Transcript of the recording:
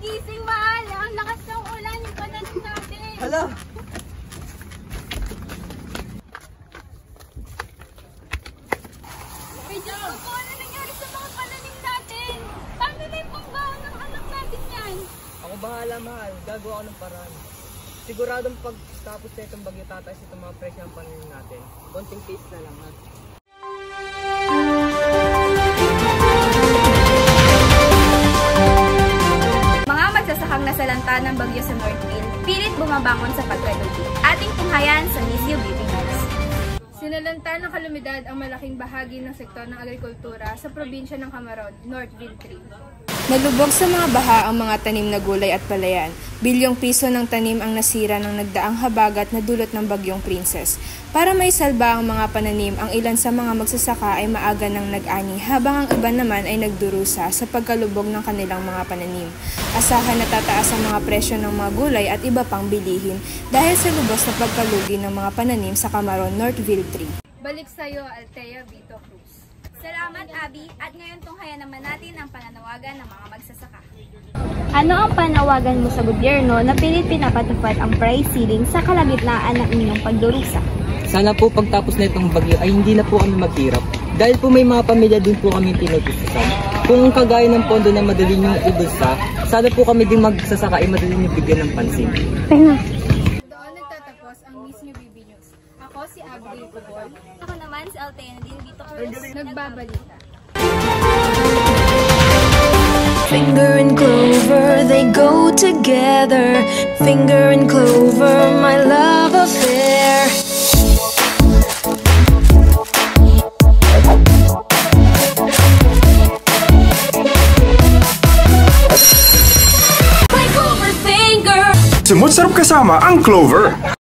gising, mahal. Ang lakas ng ulan, yung pananim natin. Hala! Medyo po, ano nangyari sa mga pananim natin? Paano na yung pangbaon ng anak natin yan? Ako bahala, mahal. Gagawa ako ng paraan. Siguradong pagtapos na itong bagyo tataas itong mga presyo ng pananim natin. Konting tiis na lang, ha? Mga magsasakang nasalanta ng bagyo sa Northville, pilit bumabangon sa pagkalugi. Ating tunghayan sa Miss You Beauty News. Sinalanta ng kalamidad ang malaking bahagi ng sektor ng agrikultura sa probinsya ng Camaron, Northville 3. Nalubog sa mga baha ang mga tanim na gulay at palayan. Bilyong piso ng tanim ang nasira ng nagdaang habagat na dulot ng bagyong Princess. Para may salba ang mga pananim, ang ilan sa mga magsasaka ay maaga ng nag-ani habang ang iba naman ay nagdurusa sa pagkalubog ng kanilang mga pananim. Asahan na tataas ang mga presyo ng mga gulay at iba pang bilihin dahil sa lubos na pagkalugi ng mga pananim sa Camaron, Northville 3. Balik sa iyo, Althea Vito Cruz. Salamat, Abby. At ngayon tunghayan naman natin ang pananawagan ng mga magsasaka. Ano ang panawagan mo sa gobyerno na pilit pinapatupad ang price ceiling sa kalagitnaan ng inyong pagdurusa? Sana po pagtapos na itong bagyo ay hindi na po kami maghirap. Dahil po may mga pamilya din po kami tinutustusan. Kung kagaya ng pondo na madali nyo ibulsa, sana po kami din magsasaka ay madali nyo bigyan ng pansin. Doon nagtatapos ang Miss You BB News. Ako si Abigail Cubol. Ako naman si Althea Vito Cruz. Nagbabalita. Finger and clover, they go together. Finger and clover, my love affair. My clover finger. Semut sarap kasama ang Clover.